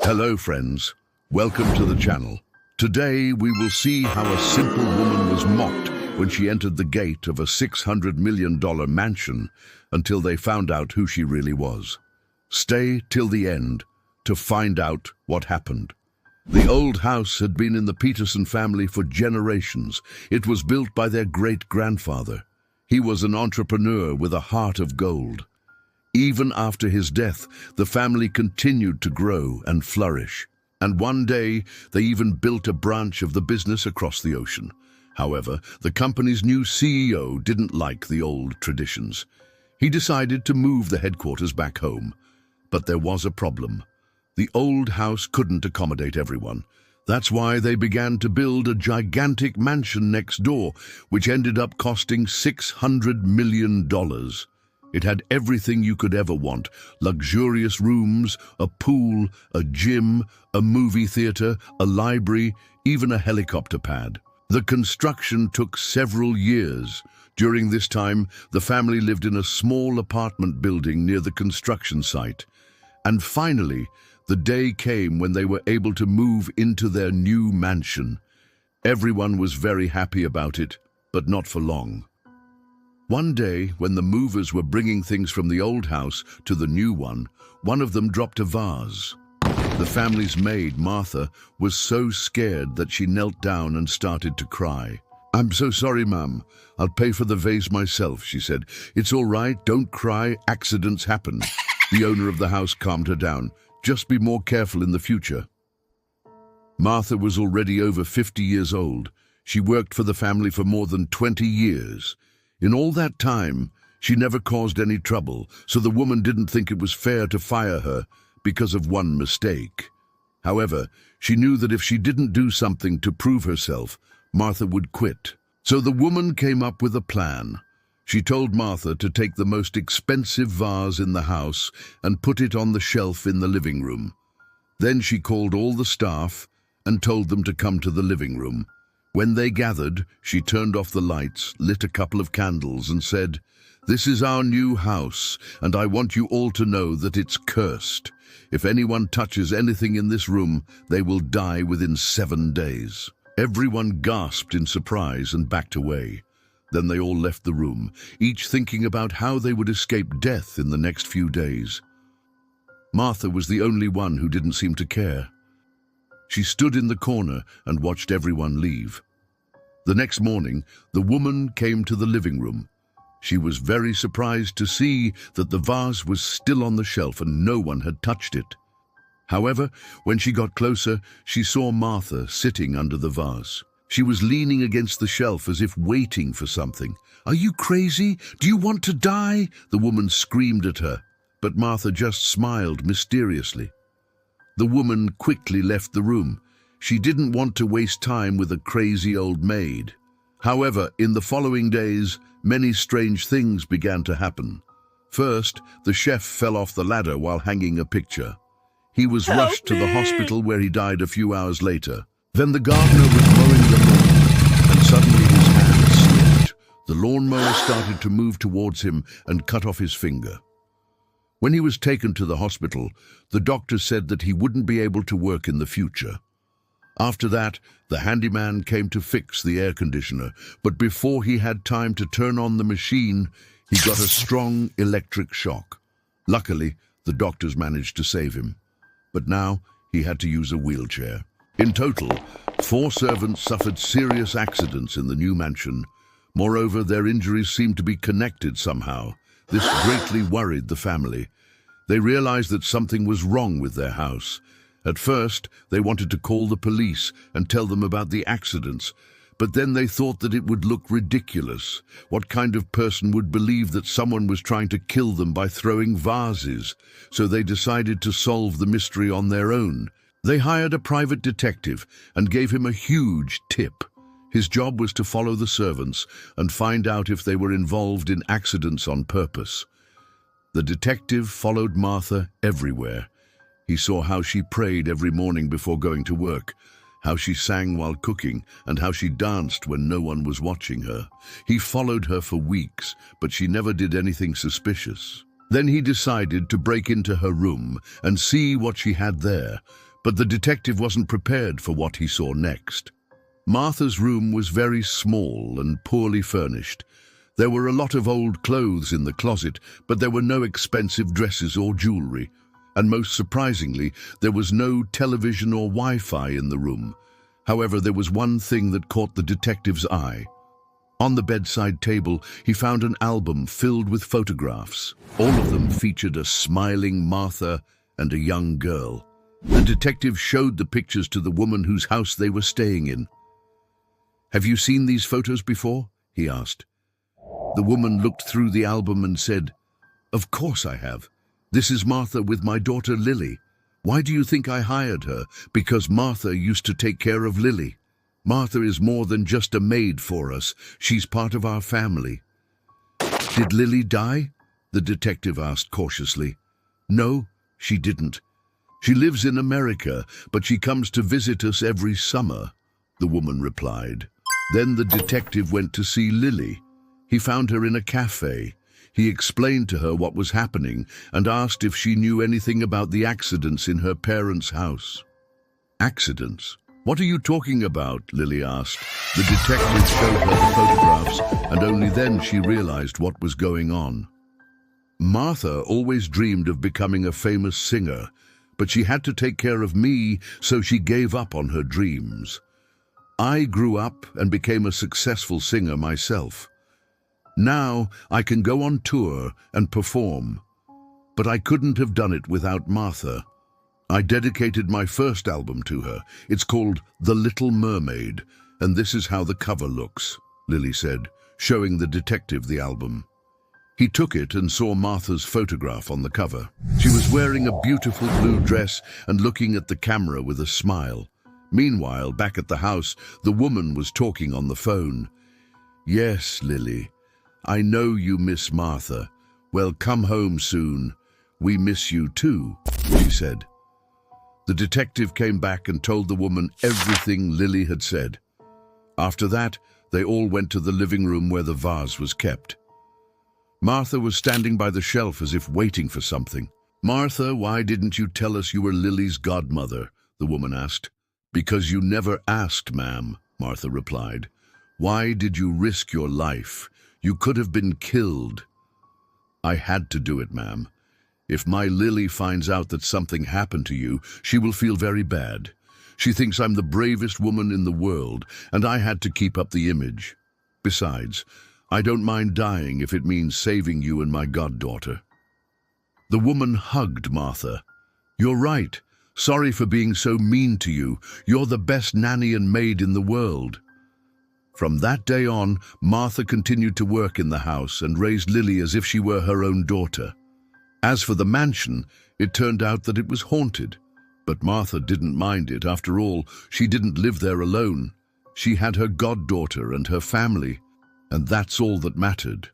Hello friends, welcome to the channel. Today we will see how a simple woman was mocked when she entered the gate of a $600 million mansion until they found out who she really was. Stay till the end to find out what happened. The old house had been in the Peterson family for generations. It was built by their great-grandfather. He was an entrepreneur with a heart of gold. Even after his death, the family continued to grow and flourish. And one day, they even built a branch of the business across the ocean. However, the company's new CEO didn't like the old traditions. He decided to move the headquarters back home. But there was a problem. The old house couldn't accommodate everyone. That's why they began to build a gigantic mansion next door, which ended up costing $600 million. It had everything you could ever want: luxurious rooms, a pool, a gym, a movie theater, a library, even a helicopter pad. The construction took several years. During this time, the family lived in a small apartment building near the construction site. And finally, the day came when they were able to move into their new mansion. Everyone was very happy about it, but not for long. One day, when the movers were bringing things from the old house to the new one of them dropped a vase. The family's maid, Martha, was so scared that she knelt down and started to cry. "I'm so sorry, Mum. I'll pay for the vase myself," she said. "It's all right, don't cry, accidents happen." The owner of the house calmed her down. "Just be more careful in the future." Martha was already over 50 years old. She worked for the family for more than 20 years. In all that time, she never caused any trouble, so the woman didn't think it was fair to fire her because of one mistake. However, she knew that if she didn't do something to prove herself, Martha would quit. So the woman came up with a plan. She told Martha to take the most expensive vase in the house and put it on the shelf in the living room. Then she called all the staff and told them to come to the living room. When they gathered, she turned off the lights, lit a couple of candles, and said, "This is our new house, and I want you all to know that it's cursed. If anyone touches anything in this room, they will die within 7 days." Everyone gasped in surprise and backed away. Then they all left the room, each thinking about how they would escape death in the next few days. Martha was the only one who didn't seem to care. She stood in the corner and watched everyone leave. The next morning, the woman came to the living room. She was very surprised to see that the vase was still on the shelf and no one had touched it. However, when she got closer, she saw Martha sitting under the vase. She was leaning against the shelf as if waiting for something. "Are you crazy? Do you want to die?" the woman screamed at her, but Martha just smiled mysteriously. The woman quickly left the room. She didn't want to waste time with a crazy old maid. However, in the following days, many strange things began to happen. First, the chef fell off the ladder while hanging a picture. He was rushed to the hospital where he died a few hours later. Then the gardener was mowing the lawn, and suddenly his hand slipped. The lawnmower started to move towards him and cut off his finger. When he was taken to the hospital, the doctor said that he wouldn't be able to work in the future. After that, the handyman came to fix the air conditioner, but before he had time to turn on the machine, he got a strong electric shock. Luckily, the doctors managed to save him, but now he had to use a wheelchair. In total, 4 servants suffered serious accidents in the new mansion. Moreover, their injuries seemed to be connected somehow. This greatly worried the family. They realized that something was wrong with their house. At first, they wanted to call the police and tell them about the accidents, but then they thought that it would look ridiculous. What kind of person would believe that someone was trying to kill them by throwing vases? So they decided to solve the mystery on their own. They hired a private detective and gave him a huge tip. His job was to follow the servants and find out if they were involved in accidents on purpose. The detective followed Martha everywhere. He saw how she prayed every morning before going to work, how she sang while cooking, and how she danced when no one was watching her. He followed her for weeks, but she never did anything suspicious. Then he decided to break into her room and see what she had there. But the detective wasn't prepared for what he saw next. Martha's room was very small and poorly furnished. There were a lot of old clothes in the closet, but there were no expensive dresses or jewelry. And most surprisingly, there was no television or Wi-Fi in the room. However, there was one thing that caught the detective's eye. On the bedside table, he found an album filled with photographs. All of them featured a smiling Martha and a young girl. The detective showed the pictures to the woman whose house they were staying in. "Have you seen these photos before?" he asked. The woman looked through the album and said, "Of course I have. This is Martha with my daughter Lily. Why do you think I hired her? Because Martha used to take care of Lily. Martha is more than just a maid for us. She's part of our family." "Did Lily die?" the detective asked cautiously. "No, she didn't. She lives in America, but she comes to visit us every summer," the woman replied. Then the detective went to see Lily. He found her in a cafe. He explained to her what was happening and asked if she knew anything about the accidents in her parents' house. "Accidents? What are you talking about?" Lily asked. The detective showed her the photographs, and only then she realized what was going on. Martha always dreamed of becoming a famous singer, but she had to take care of me, so she gave up on her dreams. I grew up and became a successful singer myself. Now I can go on tour and perform, but I couldn't have done it without Martha. I dedicated my first album to her. It's called The Little Mermaid, and this is how the cover looks, Lily said, showing the detective the album. He took it and saw Martha's photograph on the cover. She was wearing a beautiful blue dress and looking at the camera with a smile. Meanwhile, back at the house, the woman was talking on the phone. "Yes, Lily, I know you miss Martha. Well, come home soon. We miss you too," she said. The detective came back and told the woman everything Lily had said. After that, they all went to the living room where the vase was kept. Martha was standing by the shelf as if waiting for something. "Martha, why didn't you tell us you were Lily's godmother?" the woman asked. "Because you never asked, ma'am," Martha replied. "Why did you risk your life? You could have been killed." "I had to do it, ma'am. If my Lily finds out that something happened to you, she will feel very bad. She thinks I'm the bravest woman in the world, and I had to keep up the image. Besides, I don't mind dying if it means saving you and my goddaughter." The woman hugged Martha. "You're right. Sorry for being so mean to you. You're the best nanny and maid in the world." From that day on, Martha continued to work in the house and raised Lily as if she were her own daughter. As for the mansion, it turned out that it was haunted. But Martha didn't mind it. After all, she didn't live there alone. She had her goddaughter and her family, and that's all that mattered.